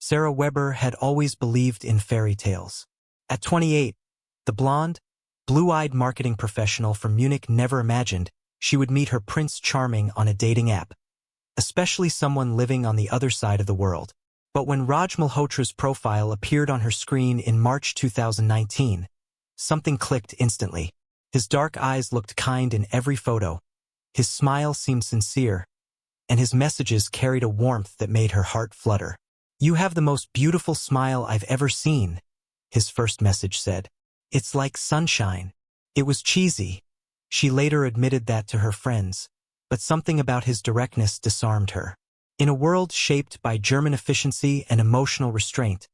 Sarah Weber had always believed in fairy tales. At 28, the blonde, blue-eyed marketing professional from Munich never imagined she would meet her Prince Charming on a dating app, especially someone living on the other side of the world. But when Raj Malhotra's profile appeared on her screen in March 2019, something clicked instantly. His dark eyes looked kind in every photo, his smile seemed sincere, and his messages carried a warmth that made her heart flutter. "You have the most beautiful smile I've ever seen," his first message said. "It's like sunshine." It was cheesy. She later admitted that to her friends, but something about his directness disarmed her. In a world shaped by German efficiency and emotional restraint,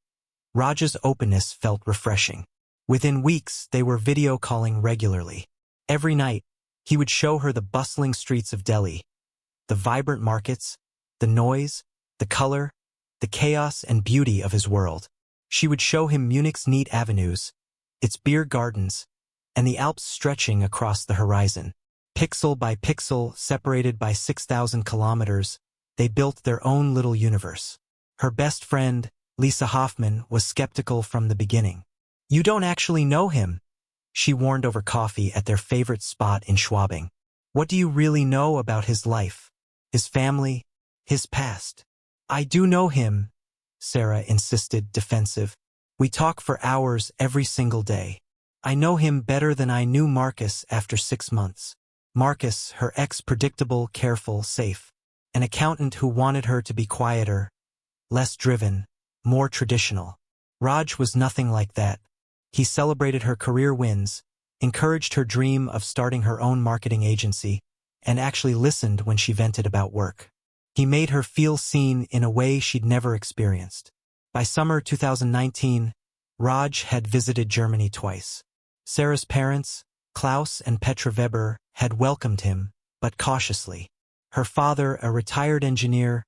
Raj's openness felt refreshing. Within weeks, they were video calling regularly. Every night, he would show her the bustling streets of Delhi, the vibrant markets, the noise, the color, the chaos and beauty of his world. She would show him Munich's neat avenues, its beer gardens, and the Alps stretching across the horizon. Pixel by pixel, separated by 6,000 kilometers, they built their own little universe. Her best friend, Lisa Hoffman, was skeptical from the beginning. "You don't actually know him," she warned over coffee at their favorite spot in Schwabing. "What do you really know about his life, his family, his past?" "I do know him," Sarah insisted, defensive. "We talk for hours every single day. I know him better than I knew Marcus after 6 months. Marcus, her ex-predictable, careful, safe. An accountant who wanted her to be quieter, less driven, more traditional. Raj was nothing like that. He celebrated her career wins, encouraged her dream of starting her own marketing agency, and actually listened when she vented about work. He made her feel seen in a way she'd never experienced. By summer 2019, Raj had visited Germany twice. Sarah's parents, Klaus and Petra Weber, had welcomed him, but cautiously. Her father, a retired engineer,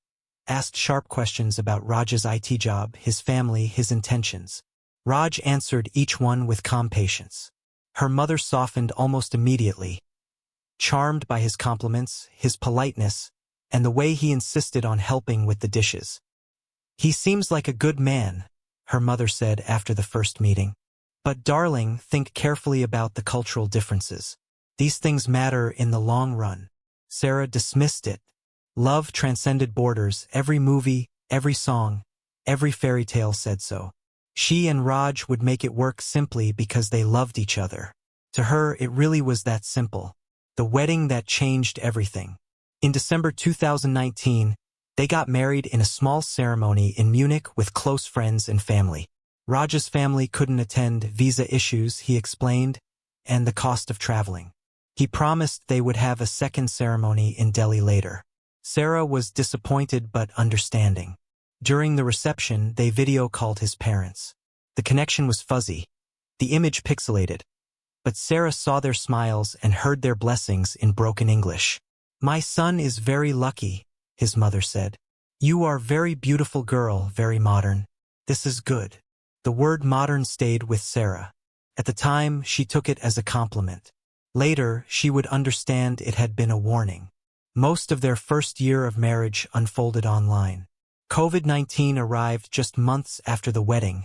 asked sharp questions about Raj's IT job, his family, his intentions. Raj answered each one with calm patience. Her mother softened almost immediately, charmed by his compliments, his politeness, and the way he insisted on helping with the dishes. "He seems like a good man," her mother said after the first meeting. "But darling, think carefully about the cultural differences. These things matter in the long run." Sarah dismissed it. Love transcended borders. Every movie, every song, every fairy tale said so. She and Raj would make it work simply because they loved each other. To her, it really was that simple. The wedding that changed everything. In December 2019, they got married in a small ceremony in Munich with close friends and family. Raj's family couldn't attend, visa issues, he explained, and the cost of traveling. He promised they would have a second ceremony in Delhi later. Sarah was disappointed but understanding. During the reception, they video called his parents. The connection was fuzzy, the image pixelated, but Sarah saw their smiles and heard their blessings in broken English. "My son is very lucky," his mother said. "You are very beautiful girl, very modern. This is good." The word modern stayed with Sarah. At the time, she took it as a compliment. Later, she would understand it had been a warning. Most of their first year of marriage unfolded online. COVID-19 arrived just months after the wedding,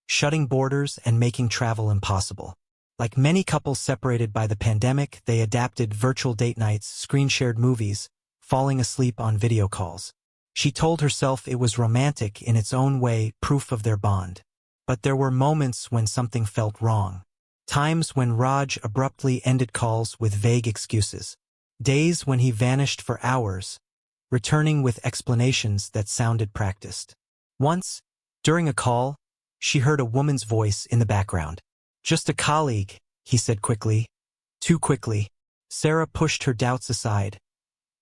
shutting borders and making travel impossible. Like many couples separated by the pandemic, they adapted virtual date nights, screen-shared movies, falling asleep on video calls. She told herself it was romantic in its own way, proof of their bond. But there were moments when something felt wrong. Times when Raj abruptly ended calls with vague excuses. Days when he vanished for hours, returning with explanations that sounded practiced. Once, during a call, she heard a woman's voice in the background. "Just a colleague," he said quickly. Too quickly. Sarah pushed her doubts aside,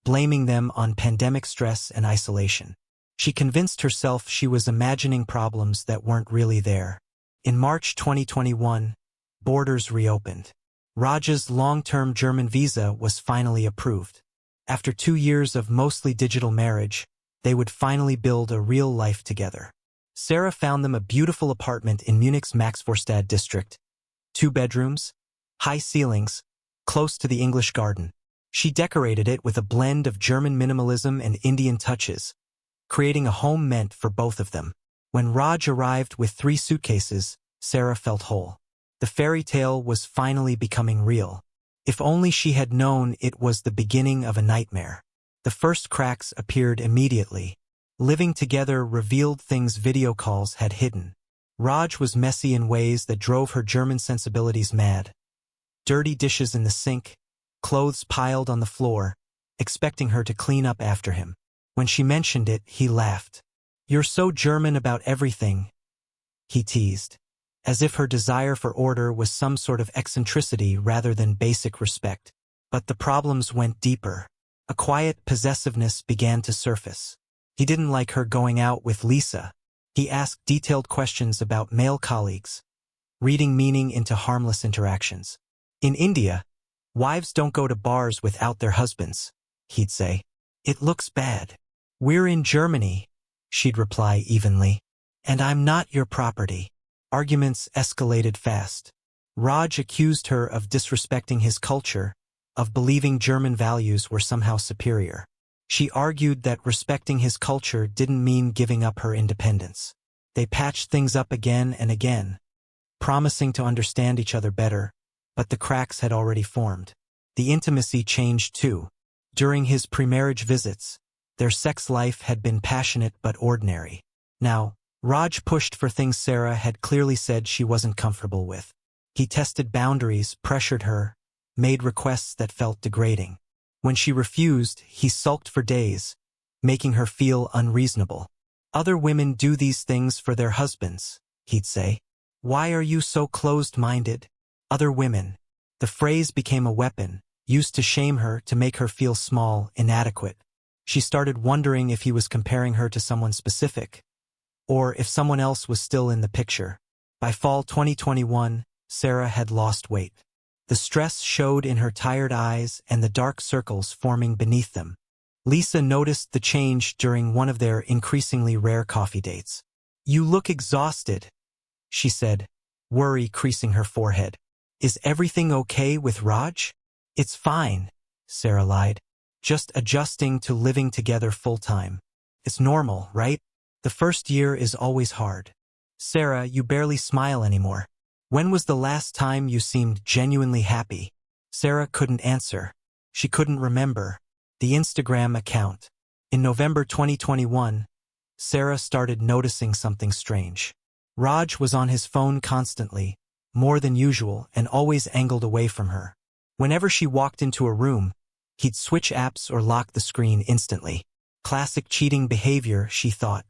blaming them on pandemic stress and isolation. She convinced herself she was imagining problems that weren't really there. In March 2021, borders reopened. Raj's long-term German visa was finally approved. After 2 years of mostly digital marriage, they would finally build a real life together. Sarah found them a beautiful apartment in Munich's Maxvorstadt district. 2 bedrooms, high ceilings, close to the English garden. She decorated it with a blend of German minimalism and Indian touches, creating a home meant for both of them. When Raj arrived with 3 suitcases, Sarah felt whole. The fairy tale was finally becoming real. If only she had known it was the beginning of a nightmare. The first cracks appeared immediately. Living together revealed things video calls had hidden. Raj was messy in ways that drove her German sensibilities mad. Dirty dishes in the sink, clothes piled on the floor, expecting her to clean up after him. When she mentioned it, he laughed. "You're so German about everything," he teased, as if her desire for order was some sort of eccentricity rather than basic respect. But the problems went deeper. A quiet possessiveness began to surface. He didn't like her going out with Lisa. He asked detailed questions about male colleagues, reading meaning into harmless interactions. "In India, wives don't go to bars without their husbands," he'd say. "It looks bad." "We're in Germany," she'd reply evenly. "And I'm not your property." Arguments escalated fast. Raj accused her of disrespecting his culture, of believing German values were somehow superior. She argued that respecting his culture didn't mean giving up her independence. They patched things up again and again, promising to understand each other better, but the cracks had already formed. The intimacy changed too. During his pre-marriage visits, their sex life had been passionate but ordinary. Now, Raj pushed for things Sarah had clearly said she wasn't comfortable with. He tested boundaries, pressured her, made requests that felt degrading. When she refused, he sulked for days, making her feel unreasonable. "Other women do these things for their husbands," he'd say. "Why are you so closed-minded?" Other women. The phrase became a weapon, used to shame her, to make her feel small, inadequate. She started wondering if he was comparing her to someone specific, or if someone else was still in the picture. By fall 2021, Sarah had lost weight. The stress showed in her tired eyes and the dark circles forming beneath them. Lisa noticed the change during one of their increasingly rare coffee dates. "You look exhausted," she said, worry creasing her forehead. "Is everything okay with Raj?" "It's fine," Sarah lied. "Just adjusting to living together full-time. It's normal, right? The first year is always hard." "Sarah, you barely smile anymore. When was the last time you seemed genuinely happy?" Sarah couldn't answer. She couldn't remember. The Instagram account. In November 2021, Sarah started noticing something strange. Raj was on his phone constantly, more than usual, and always angled away from her. Whenever she walked into a room, he'd switch apps or lock the screen instantly. Classic cheating behavior, she thought.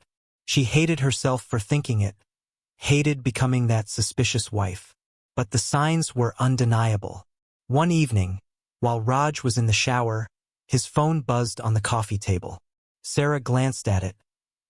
She hated herself for thinking it, hated becoming that suspicious wife. But the signs were undeniable. One evening, while Raj was in the shower, his phone buzzed on the coffee table. Sarah glanced at it,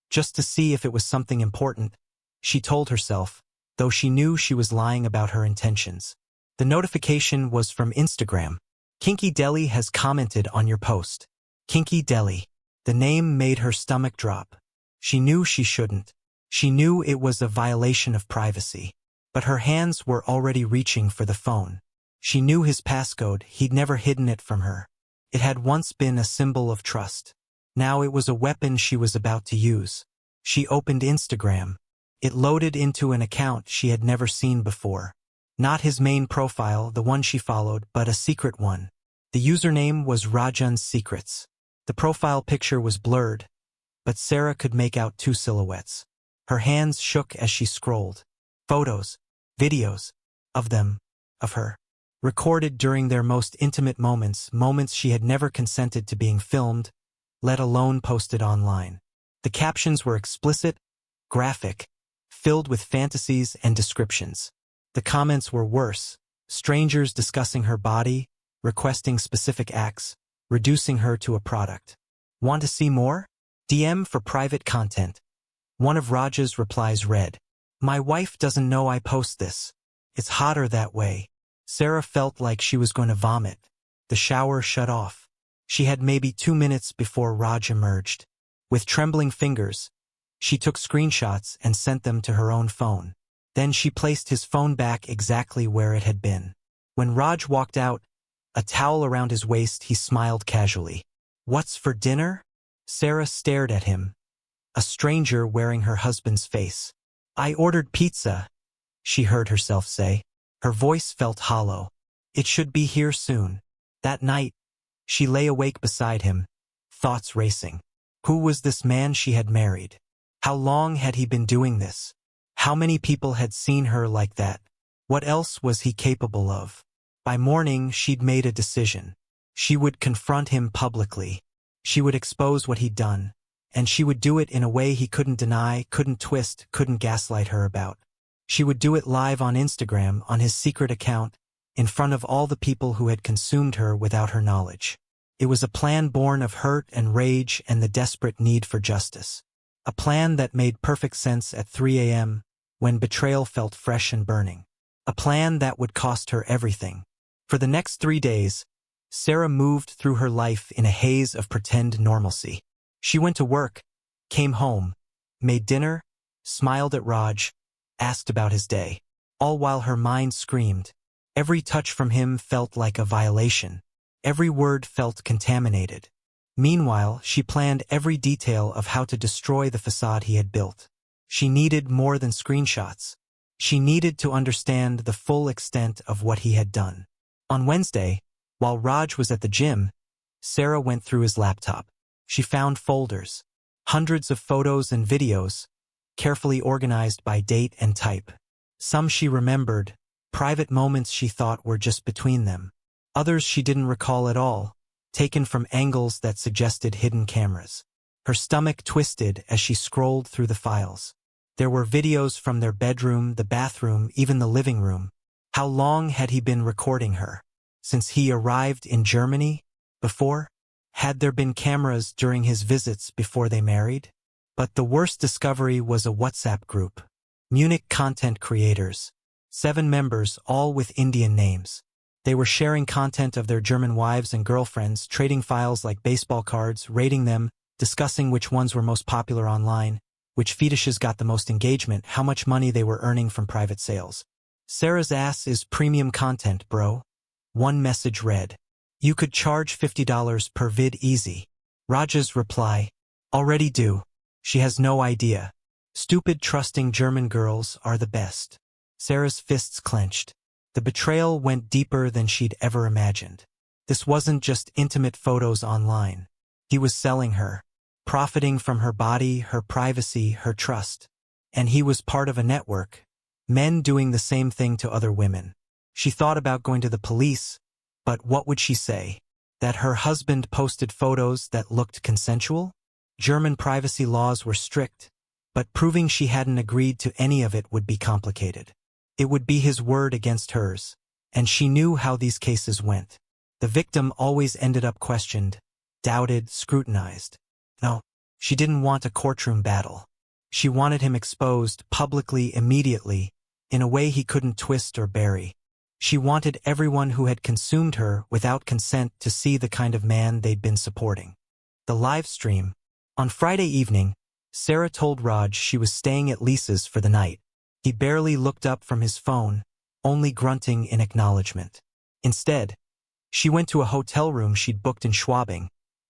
just to see if it was something important. She told herself, though she knew she was lying about her intentions. The notification was from Instagram. "Kinky Deli has commented on your post." Kinky Deli. The name made her stomach drop. She knew she shouldn't. She knew it was a violation of privacy. But her hands were already reaching for the phone. She knew his passcode, he'd never hidden it from her. It had once been a symbol of trust. Now it was a weapon she was about to use. She opened Instagram. It loaded into an account she had never seen before. Not his main profile, the one she followed, but a secret one. The username was Rajan's Secrets. The profile picture was blurred, but Sarah could make out 2 silhouettes. Her hands shook as she scrolled. Photos, videos, of them, of her. Recorded during their most intimate moments, moments she had never consented to being filmed, let alone posted online. The captions were explicit, graphic, filled with fantasies and descriptions. The comments were worse, strangers discussing her body, requesting specific acts, reducing her to a product. "Want to see more? DM for private content." One of Raj's replies read, "My wife doesn't know I post this. It's hotter that way." Sarah felt like she was going to vomit. The shower shut off. She had maybe 2 minutes before Raj emerged. With trembling fingers, she took screenshots and sent them to her own phone. Then she placed his phone back exactly where it had been. When Raj walked out, a towel around his waist, he smiled casually. "What's for dinner?" Sarah stared at him, a stranger wearing her husband's face. "I ordered pizza," she heard herself say. Her voice felt hollow. "It should be here soon." That night, she lay awake beside him, thoughts racing. Who was this man she had married? How long had he been doing this? How many people had seen her like that? What else was he capable of? By morning, she'd made a decision. She would confront him publicly. She would expose what he'd done. And she would do it in a way he couldn't deny, couldn't twist, couldn't gaslight her about. She would do it live on Instagram, on his secret account, in front of all the people who had consumed her without her knowledge. It was a plan born of hurt and rage and the desperate need for justice. A plan that made perfect sense at 3 a.m., when betrayal felt fresh and burning. A plan that would cost her everything. For the next 3 days, Sarah moved through her life in a haze of pretend normalcy. She went to work, came home, made dinner, smiled at Raj, asked about his day. All while her mind screamed. Every touch from him felt like a violation. Every word felt contaminated. Meanwhile, she planned every detail of how to destroy the facade he had built. She needed more than screenshots. She needed to understand the full extent of what he had done. On Wednesday, while Raj was at the gym, Sarah went through his laptop. She found folders, hundreds of photos and videos, carefully organized by date and type. Some she remembered, private moments she thought were just between them. Others she didn't recall at all, taken from angles that suggested hidden cameras. Her stomach twisted as she scrolled through the files. There were videos from their bedroom, the bathroom, even the living room. How long had he been recording her? Since he arrived in Germany? Before? Had there been cameras during his visits before they married? But the worst discovery was a WhatsApp group. Munich content creators. 7 members, all with Indian names. They were sharing content of their German wives and girlfriends, trading files like baseball cards, rating them, discussing which ones were most popular online, which fetishes got the most engagement, how much money they were earning from private sales. "Sarah's ass is premium content, bro." One message read. "You could charge $50 per vid easy." Raja's reply. "Already do. She has no idea. Stupid trusting German girls are the best." Sarah's fists clenched. The betrayal went deeper than she'd ever imagined. This wasn't just intimate photos online. He was selling her, profiting from her body, her privacy, her trust. And he was part of a network, men doing the same thing to other women. She thought about going to the police, but what would she say? That her husband posted photos that looked consensual? German privacy laws were strict, but proving she hadn't agreed to any of it would be complicated. It would be his word against hers, and she knew how these cases went. The victim always ended up questioned, doubted, scrutinized. No, she didn't want a courtroom battle. She wanted him exposed publicly, immediately, in a way he couldn't twist or bury. She wanted everyone who had consumed her without consent to see the kind of man they'd been supporting. The live stream. On Friday evening, Sarah told Raj she was staying at Lisa's for the night. He barely looked up from his phone, only grunting in acknowledgement. Instead, she went to a hotel room she'd booked in Schwabing,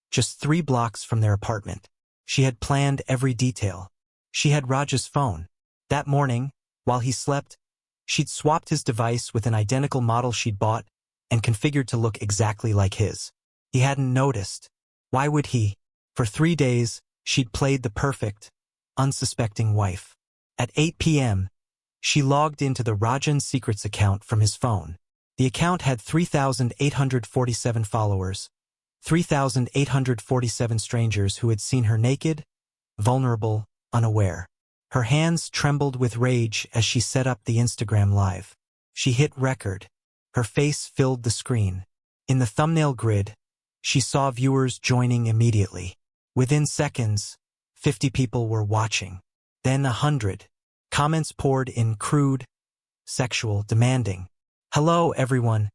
just 3 blocks from their apartment. She had planned every detail. She had Raj's phone. That morning, while he slept, she'd swapped his device with an identical model she'd bought and configured to look exactly like his. He hadn't noticed. Why would he? For 3 days, she'd played the perfect, unsuspecting wife. At 8 p.m., she logged into the Rajan Secrets account from his phone. The account had 3,847 followers, 3,847 strangers who had seen her naked, vulnerable, unaware. Her hands trembled with rage as she set up the Instagram Live. She hit record. Her face filled the screen. In the thumbnail grid, she saw viewers joining immediately. Within seconds, 50 people were watching. Then 100. Comments poured in, crude, sexual, demanding. "Hello, everyone."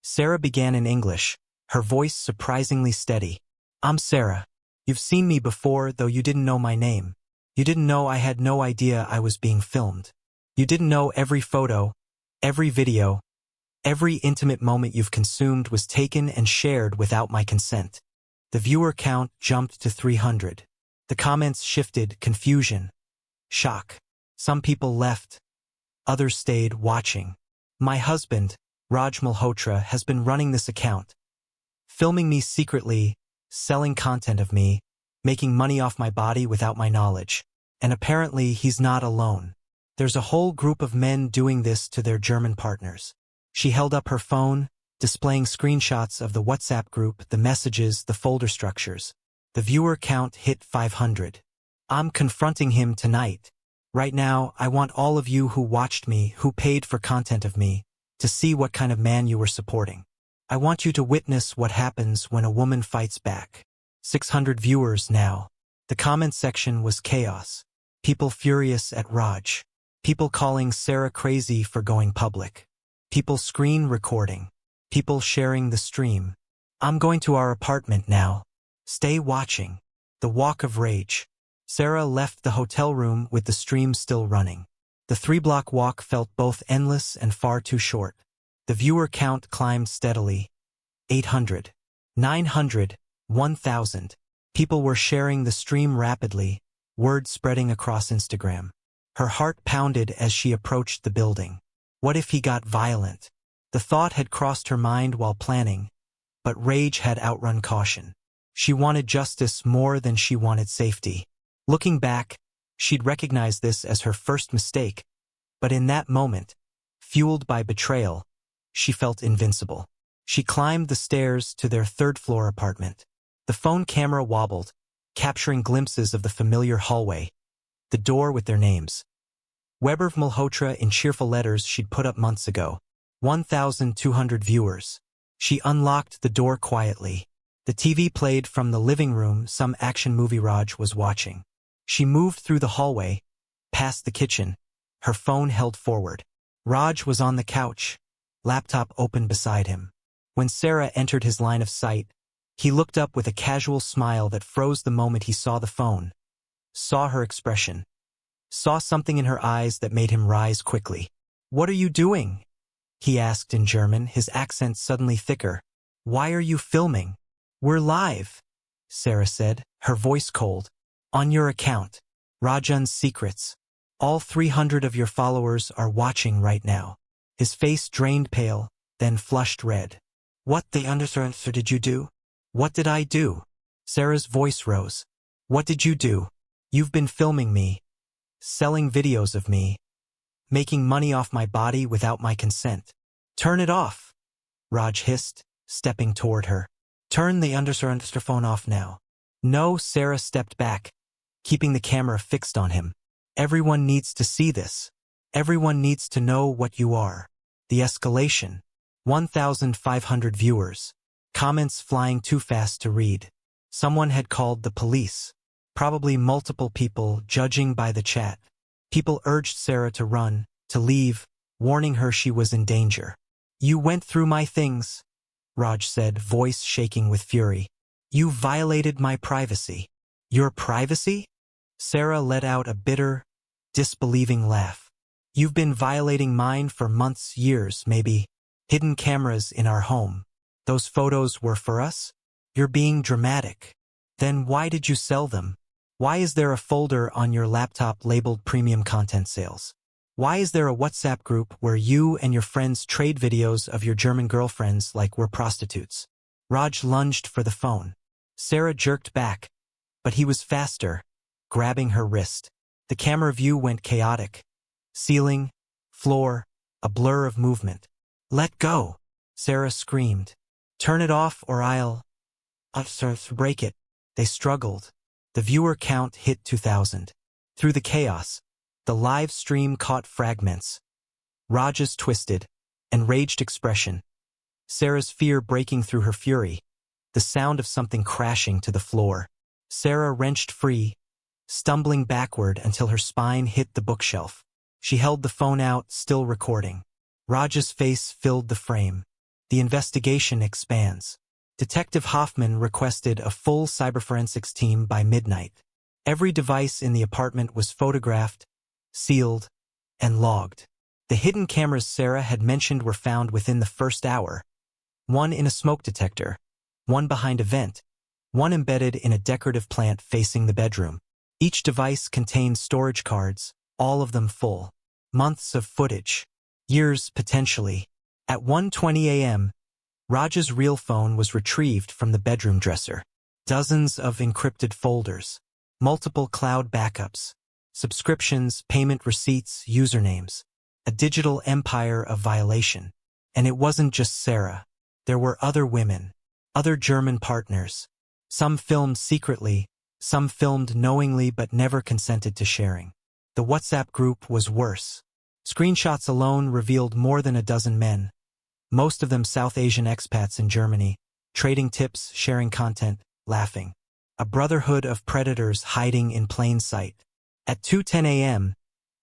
Sarah began in English, her voice surprisingly steady. "I'm Sarah. You've seen me before, though you didn't know my name. You didn't know I had no idea I was being filmed. You didn't know every photo, every video, every intimate moment you've consumed was taken and shared without my consent." The viewer count jumped to 300. The comments shifted: confusion, shock. Some people left, others stayed watching. My husband, Raj Malhotra, has been running this account, filming me secretly, selling content of me, making money off my body without my knowledge. And apparently he's not alone. There's a whole group of men doing this to their German partners. She held up her phone, displaying screenshots of the WhatsApp group, the messages, the folder structures. The viewer count hit 500. I'm confronting him tonight. Right now, I want all of you who watched me, who paid for content of me, to see what kind of man you were supporting. I want you to witness what happens when a woman fights back. 600 viewers now. The comment section was chaos. People furious at Raj. People calling Sarah crazy for going public. People screen recording. People sharing the stream. I'm going to our apartment now. Stay watching. The walk of rage. Sarah left the hotel room with the stream still running. The 3-block walk felt both endless and far too short. The viewer count climbed steadily. 800. 900. 1,000. People were sharing the stream rapidly, word spreading across Instagram. Her heart pounded as she approached the building. What if he got violent? The thought had crossed her mind while planning, but rage had outrun caution. She wanted justice more than she wanted safety. Looking back, she'd recognize this as her first mistake, but in that moment, fueled by betrayal, she felt invincible. She climbed the stairs to their 3rd-floor apartment. The phone camera wobbled, capturing glimpses of the familiar hallway, the door with their names. Weber Malhotra in cheerful letters she'd put up months ago. 1,200 viewers. She unlocked the door quietly. The TV played from the living room, some action movie Raj was watching. She moved through the hallway, past the kitchen, her phone held forward. Raj was on the couch, laptop open beside him. When Sarah entered his line of sight, he looked up with a casual smile that froze the moment he saw the phone. Saw her expression. Saw something in her eyes that made him rise quickly. "What are you doing?" he asked in German, his accent suddenly thicker. "Why are you filming?" "We're live," Sarah said, her voice cold. "On your account. Rajan's Secrets. All 300 of your followers are watching right now." His face drained pale, then flushed red. "What the undersensor did you do?" "What did I do?" Sarah's voice rose. "What did you do? You've been filming me, selling videos of me, making money off my body without my consent." "Turn it off," Raj hissed, stepping toward her. "Turn the undersensor phone off now." "No," Sarah stepped back, keeping the camera fixed on him. "Everyone needs to see this. Everyone needs to know what you are." The escalation. 1,500 viewers. Comments flying too fast to read. Someone had called the police. Probably multiple people, judging by the chat. People urged Sarah to run, to leave, warning her she was in danger. "You went through my things," Raj said, voice shaking with fury. "You violated my privacy." "Your privacy?" Sarah let out a bitter, disbelieving laugh. "You've been violating mine for months, years, maybe. Hidden cameras in our home. Those photos were for us? You're being dramatic. Then why did you sell them? Why is there a folder on your laptop labeled premium content sales? Why is there a WhatsApp group where you and your friends trade videos of your German girlfriends like we're prostitutes?" Raj lunged for the phone. Sarah jerked back, but he was faster, grabbing her wrist. The camera view went chaotic. Ceiling, floor, a blur of movement. "Let go," Sarah screamed. "Turn it off or I'll break it." They struggled. The viewer count hit 2,000. Through the chaos, the live stream caught fragments. Raj's twisted, enraged expression. Sarah's fear breaking through her fury. The sound of something crashing to the floor. Sarah wrenched free, stumbling backward until her spine hit the bookshelf. She held the phone out, still recording. Raj's face filled the frame. The investigation expands. Detective Hoffman requested a full cyberforensics team by midnight. Every device in the apartment was photographed, sealed, and logged. The hidden cameras Sarah had mentioned were found within the first hour. One in a smoke detector, one behind a vent, one embedded in a decorative plant facing the bedroom. Each device contained storage cards, all of them full. Months of footage. Years, potentially. At 1:20 a.m., Raj's real phone was retrieved from the bedroom dresser. Dozens of encrypted folders. Multiple cloud backups. Subscriptions, payment receipts, usernames. A digital empire of violation. And it wasn't just Sarah. There were other women. Other German partners. Some filmed secretly, some filmed knowingly but never consented to sharing. The WhatsApp group was worse. Screenshots alone revealed more than a dozen men, most of them South Asian expats in Germany, trading tips, sharing content, laughing. A brotherhood of predators hiding in plain sight. At 2:10 a.m.,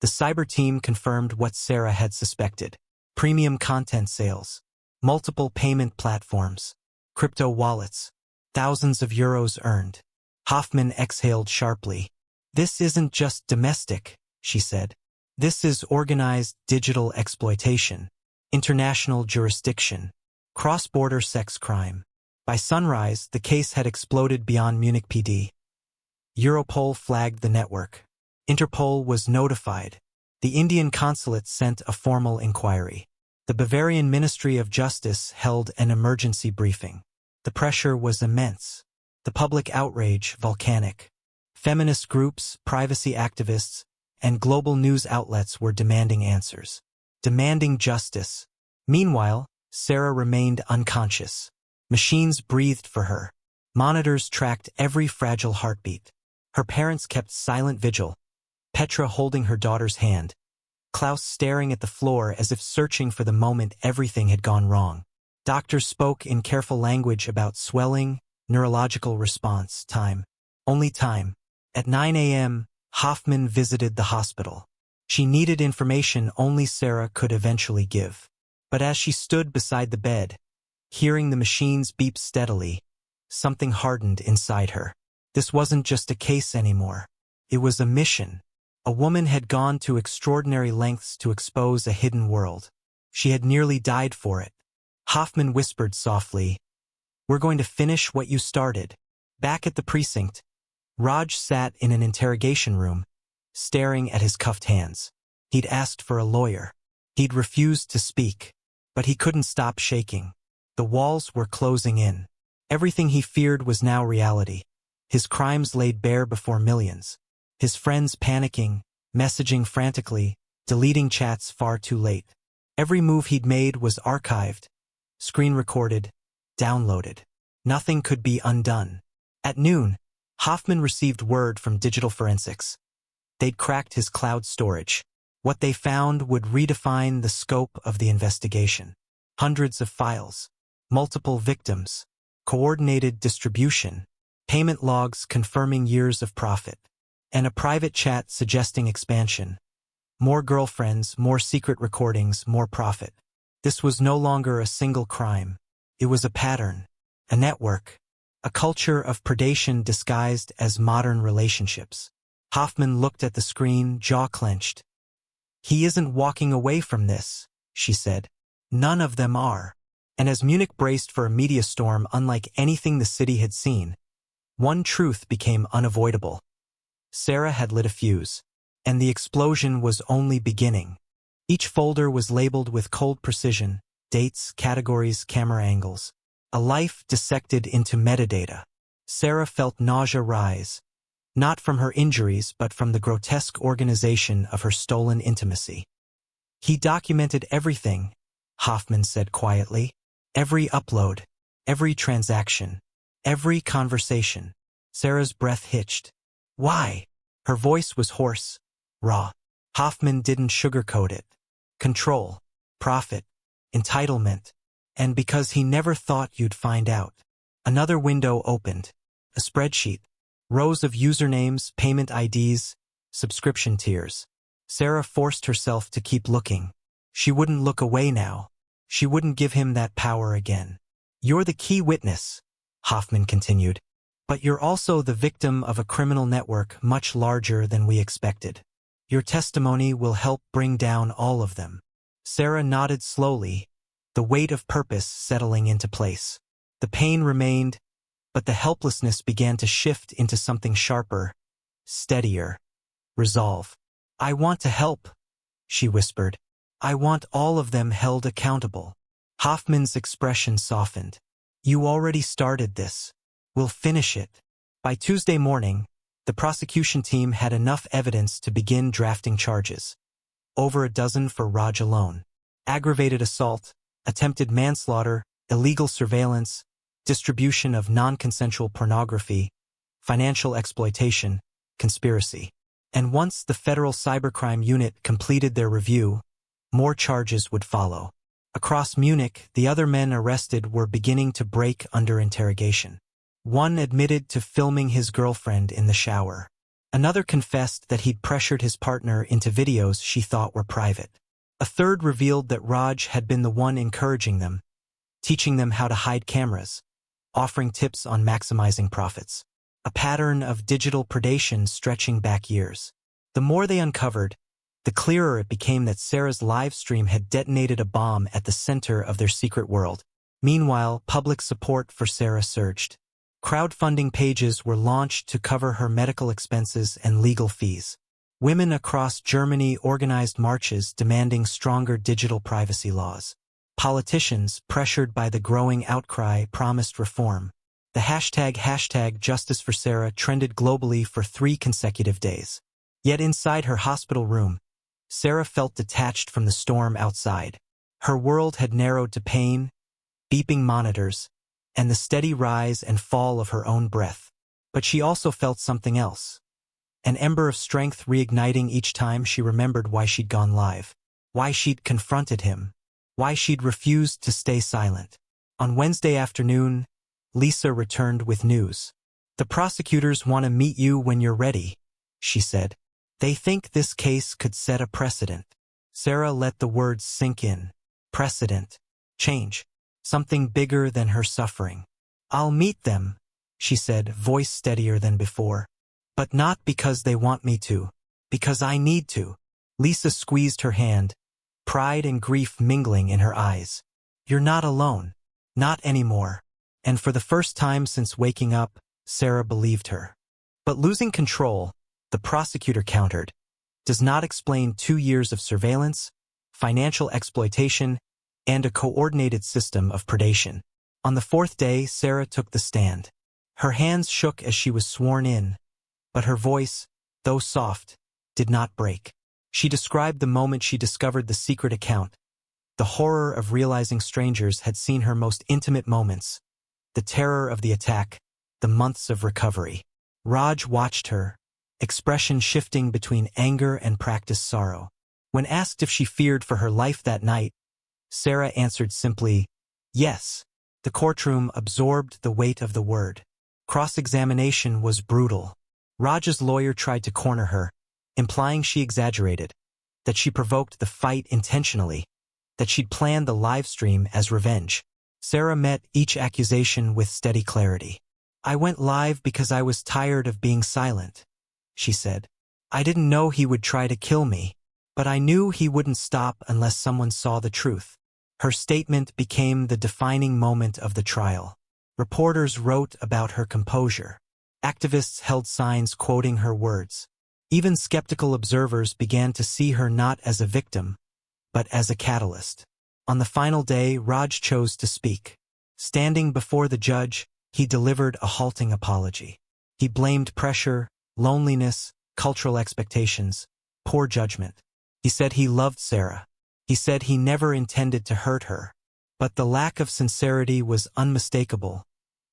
the cyber team confirmed what Sarah had suspected. Premium content sales. Multiple payment platforms. Crypto wallets. Thousands of euros earned. Hoffman exhaled sharply. This isn't just domestic, she said. This is organized digital exploitation. International jurisdiction. Cross-border sex crime. By sunrise, the case had exploded beyond Munich PD. Europol flagged the network. Interpol was notified. The Indian consulate sent a formal inquiry. The Bavarian Ministry of Justice held an emergency briefing. The pressure was immense. The public outrage volcanic. Feminist groups, privacy activists, and global news outlets were demanding answers. Demanding justice. Meanwhile, Sarah remained unconscious. Machines breathed for her. Monitors tracked every fragile heartbeat. Her parents kept silent vigil. Petra holding her daughter's hand. Klaus staring at the floor as if searching for the moment everything had gone wrong. Doctors spoke in careful language about swelling, neurological response, time. Only time. At 9 a.m., Hoffman visited the hospital. She needed information only Sarah could eventually give. But as she stood beside the bed, hearing the machines beep steadily, something hardened inside her. This wasn't just a case anymore. It was a mission. A woman had gone to extraordinary lengths to expose a hidden world. She had nearly died for it. Hoffman whispered softly, "We're going to finish what you started." Back at the precinct, Raj sat in an interrogation room, staring at his cuffed hands. He'd asked for a lawyer. He'd refused to speak. But he couldn't stop shaking. The walls were closing in. Everything he feared was now reality. His crimes laid bare before millions. His friends panicking, messaging frantically, deleting chats far too late. Every move he'd made was archived, screen recorded, downloaded. Nothing could be undone. At noon, Hoffman received word from digital forensics. They'd cracked his cloud storage. What they found would redefine the scope of the investigation. Hundreds of files, multiple victims, coordinated distribution, payment logs confirming years of profit, and a private chat suggesting expansion. More girlfriends, more secret recordings, more profit. This was no longer a single crime. It was a pattern, a network, a culture of predation disguised as modern relationships. Hoffman looked at the screen, jaw clenched. "He isn't walking away from this," she said. "None of them are." And as Munich braced for a media storm unlike anything the city had seen, one truth became unavoidable. Sarah had lit a fuse, and the explosion was only beginning. Each folder was labeled with cold precision, dates, categories, camera angles. A life dissected into metadata. Sarah felt nausea rise, not from her injuries but from the grotesque organization of her stolen intimacy. "He documented everything," Hoffman said quietly. "Every upload, every transaction, every conversation." Sarah's breath hitched. "Why?" Her voice was hoarse, raw. Hoffman didn't sugarcoat it. Control, profit, entitlement, and because he never thought you'd find out. Another window opened. A spreadsheet. Rows of usernames, payment IDs, subscription tiers. Sarah forced herself to keep looking. She wouldn't look away now. She wouldn't give him that power again. "You're the key witness," Hoffman continued. "But you're also the victim of a criminal network much larger than we expected. Your testimony will help bring down all of them." Sarah nodded slowly, the weight of purpose settling into place. The pain remained, but the helplessness began to shift into something sharper, steadier. Resolve. "I want to help," she whispered. "I want all of them held accountable." Hoffman's expression softened. "You already started this. We'll finish it." By Tuesday morning, the prosecution team had enough evidence to begin drafting charges. Over a dozen for Raj alone. Aggravated assault, attempted manslaughter, illegal surveillance, distribution of non-consensual pornography, financial exploitation, conspiracy. And once the Federal Cybercrime Unit completed their review, more charges would follow. Across Munich, the other men arrested were beginning to break under interrogation. One admitted to filming his girlfriend in the shower. Another confessed that he'd pressured his partner into videos she thought were private. A third revealed that Raj had been the one encouraging them, teaching them how to hide cameras, offering tips on maximizing profits. A pattern of digital predation stretching back years. The more they uncovered, the clearer it became that Sarah's live stream had detonated a bomb at the center of their secret world. Meanwhile, public support for Sarah surged. Crowdfunding pages were launched to cover her medical expenses and legal fees. Women across Germany organized marches demanding stronger digital privacy laws. Politicians, pressured by the growing outcry, promised reform. The hashtag Justice for Sarah trended globally for 3 consecutive days. Yet inside her hospital room, Sarah felt detached from the storm outside. Her world had narrowed to pain, beeping monitors, and the steady rise and fall of her own breath. But she also felt something else. An ember of strength reigniting each time she remembered why she'd gone live. Why she'd confronted him. Why she'd refused to stay silent. On Wednesday afternoon, Lisa returned with news. "The prosecutors want to meet you when you're ready," she said. "They think this case could set a precedent." Sarah let the words sink in. Precedent. Change. Something bigger than her suffering. "I'll meet them," she said, voice steadier than before. "But not because they want me to. Because I need to." Lisa squeezed her hand, pride and grief mingling in her eyes. "You're not alone. Not anymore." And for the first time since waking up, Sarah believed her. But losing control, the prosecutor countered, does not explain 2 years of surveillance, financial exploitation, and a coordinated system of predation. On the 4th day, Sarah took the stand. Her hands shook as she was sworn in, but her voice, though soft, did not break. She described the moment she discovered the secret account, the horror of realizing strangers had seen her most intimate moments, the terror of the attack, the months of recovery. Raj watched her, expression shifting between anger and practiced sorrow. When asked if she feared for her life that night, Sarah answered simply, "Yes." The courtroom absorbed the weight of the word. Cross-examination was brutal. Raj's lawyer tried to corner her, implying she exaggerated, that she provoked the fight intentionally, that she'd planned the live stream as revenge. Sarah met each accusation with steady clarity. "I went live because I was tired of being silent," she said. "I didn't know he would try to kill me, but I knew he wouldn't stop unless someone saw the truth." Her statement became the defining moment of the trial. Reporters wrote about her composure. Activists held signs quoting her words. Even skeptical observers began to see her not as a victim, but as a catalyst. On the final day, Raj chose to speak. Standing before the judge, he delivered a halting apology. He blamed pressure, loneliness, cultural expectations, poor judgment. He said he loved Sarah. He said he never intended to hurt her. But the lack of sincerity was unmistakable,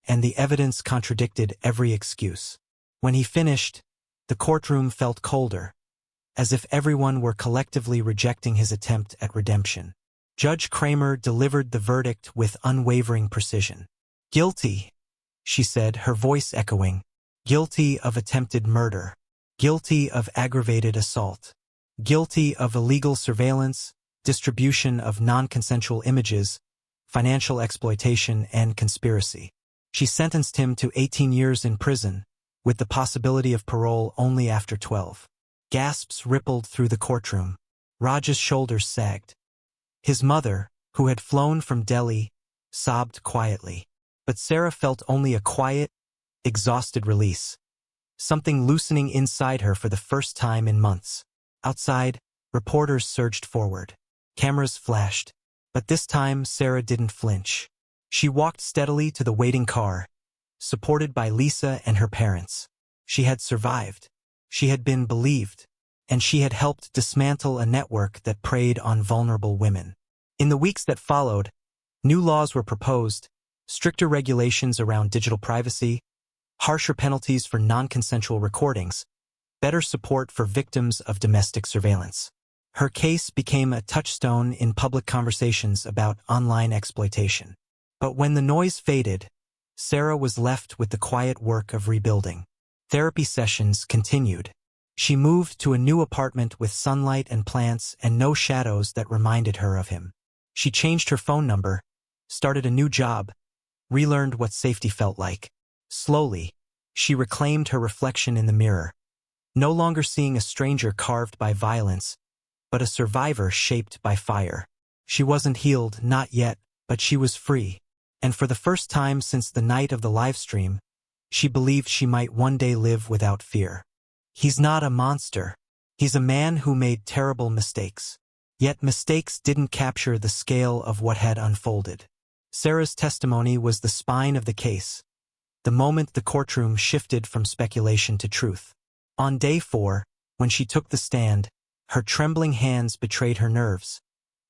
and the evidence contradicted every excuse. When he finished, the courtroom felt colder, as if everyone were collectively rejecting his attempt at redemption. Judge Kramer delivered the verdict with unwavering precision. "Guilty," she said, her voice echoing. "Guilty of attempted murder. Guilty of aggravated assault. Guilty of illegal surveillance, distribution of non-consensual images, financial exploitation, and conspiracy." She sentenced him to 18 years in prison, with the possibility of parole only after 12. Gasps rippled through the courtroom. Raj's shoulders sagged. His mother, who had flown from Delhi, sobbed quietly. But Sarah felt only a quiet, exhausted release, something loosening inside her for the first time in months. Outside, reporters surged forward. Cameras flashed. But this time, Sarah didn't flinch. She walked steadily to the waiting car, supported by Lisa and her parents. She had survived. She had been believed. And she had helped dismantle a network that preyed on vulnerable women. In the weeks that followed, new laws were proposed, stricter regulations around digital privacy, harsher penalties for non-consensual recordings, better support for victims of domestic surveillance. Her case became a touchstone in public conversations about online exploitation. But when the noise faded, Sarah was left with the quiet work of rebuilding. Therapy sessions continued. She moved to a new apartment with sunlight and plants and no shadows that reminded her of him. She changed her phone number, started a new job, relearned what safety felt like. Slowly, she reclaimed her reflection in the mirror, no longer seeing a stranger carved by violence, but a survivor shaped by fire. She wasn't healed, not yet, but she was free. And for the first time since the night of the live stream, she believed she might one day live without fear. He's not a monster. He's a man who made terrible mistakes. Yet mistakes didn't capture the scale of what had unfolded. Sarah's testimony was the spine of the case, the moment the courtroom shifted from speculation to truth. On day 4, when she took the stand, her trembling hands betrayed her nerves,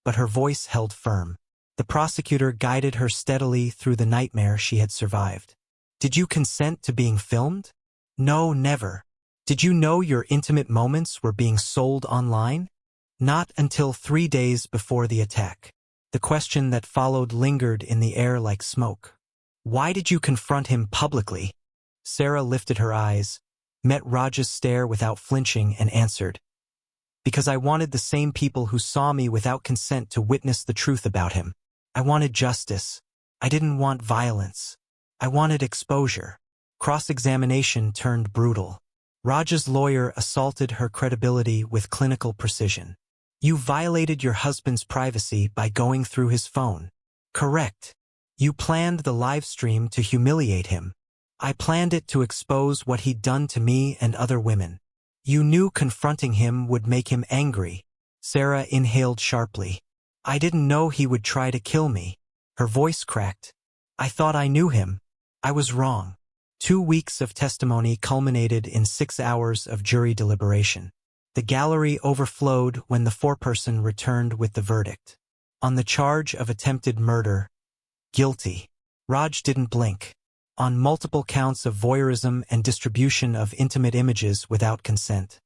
but her voice held firm. The prosecutor guided her steadily through the nightmare she had survived. Did you consent to being filmed? No, never. Did you know your intimate moments were being sold online? Not until 3 days before the attack. The question that followed lingered in the air like smoke. Why did you confront him publicly? Sarah lifted her eyes, met Raj's stare without flinching, and answered, because I wanted the same people who saw me without consent to witness the truth about him. I wanted justice. I didn't want violence. I wanted exposure. Cross-examination turned brutal. Raj's lawyer assaulted her credibility with clinical precision. You violated your husband's privacy by going through his phone. Correct. You planned the live stream to humiliate him. I planned it to expose what he'd done to me and other women. You knew confronting him would make him angry. Sarah inhaled sharply. I didn't know he would try to kill me. Her voice cracked. I thought I knew him. I was wrong. 2 weeks of testimony culminated in 6 hours of jury deliberation. The gallery overflowed when the foreperson returned with the verdict. On the charge of attempted murder, guilty. Raj didn't blink. On multiple counts of voyeurism and distribution of intimate images without consent,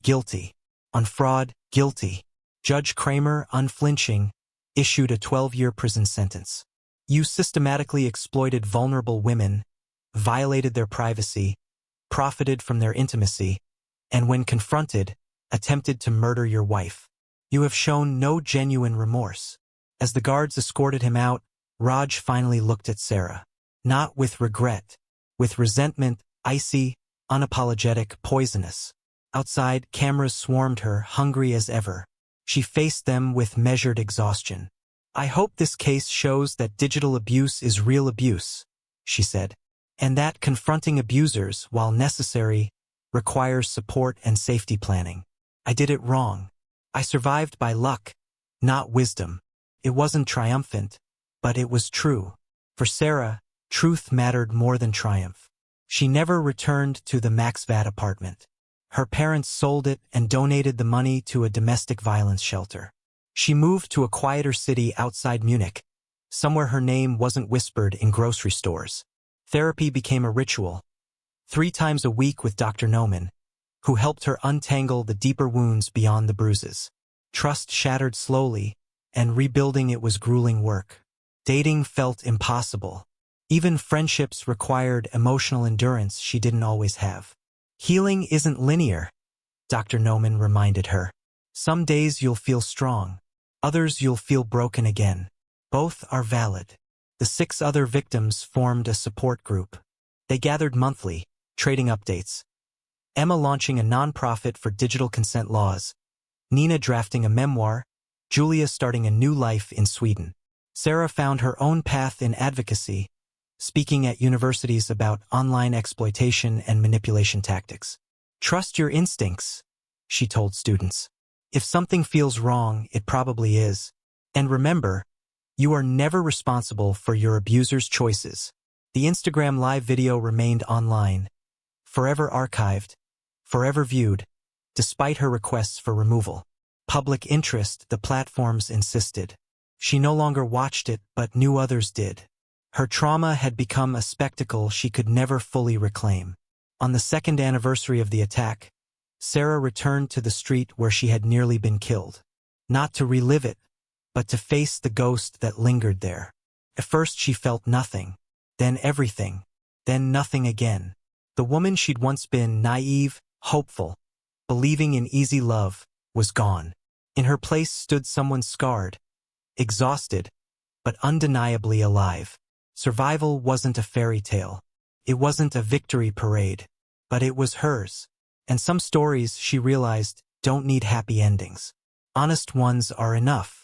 guilty. On fraud, guilty. Judge Kramer, unflinching, issued a 12-year prison sentence. You systematically exploited vulnerable women, violated their privacy, profited from their intimacy, and when confronted, attempted to murder your wife. You have shown no genuine remorse. As the guards escorted him out, Raj finally looked at Sarah. Not with regret, with resentment, icy, unapologetic, poisonous. Outside, cameras swarmed her, hungry as ever. She faced them with measured exhaustion. I hope this case shows that digital abuse is real abuse, she said, and that confronting abusers, while necessary, requires support and safety planning. I did it wrong. I survived by luck, not wisdom. It wasn't triumphant, but it was true. For Sarah, truth mattered more than triumph. She never returned to the Maxvad apartment. Her parents sold it and donated the money to a domestic violence shelter. She moved to a quieter city outside Munich, somewhere her name wasn't whispered in grocery stores. Therapy became a ritual, 3 times a week with Dr. Noman, who helped her untangle the deeper wounds beyond the bruises. Trust shattered slowly, and rebuilding it was grueling work. Dating felt impossible. Even friendships required emotional endurance she didn't always have. Healing isn't linear, Dr. Noman reminded her. Some days you'll feel strong. Others you'll feel broken again. Both are valid. The 6 other victims formed a support group. They gathered monthly, trading updates. Emma launching a nonprofit for digital consent laws. Nina drafting a memoir. Julia starting a new life in Sweden. Sarah found her own path in advocacy, speaking at universities about online exploitation and manipulation tactics. Trust your instincts, she told students. If something feels wrong, it probably is. And remember, you are never responsible for your abuser's choices. The Instagram live video remained online, forever archived, forever viewed, despite her requests for removal. Public interest, the platforms insisted. She no longer watched it, but knew others did. Her trauma had become a spectacle she could never fully reclaim. On the second anniversary of the attack, Sarah returned to the street where she had nearly been killed. Not to relive it, but to face the ghost that lingered there. At first she felt nothing, then everything, then nothing again. The woman she'd once been, naive, hopeful, believing in easy love, was gone. In her place stood someone scarred, exhausted, but undeniably alive. Survival wasn't a fairy tale. It wasn't a victory parade, but it was hers. And some stories, she realized, don't need happy endings. Honest ones are enough.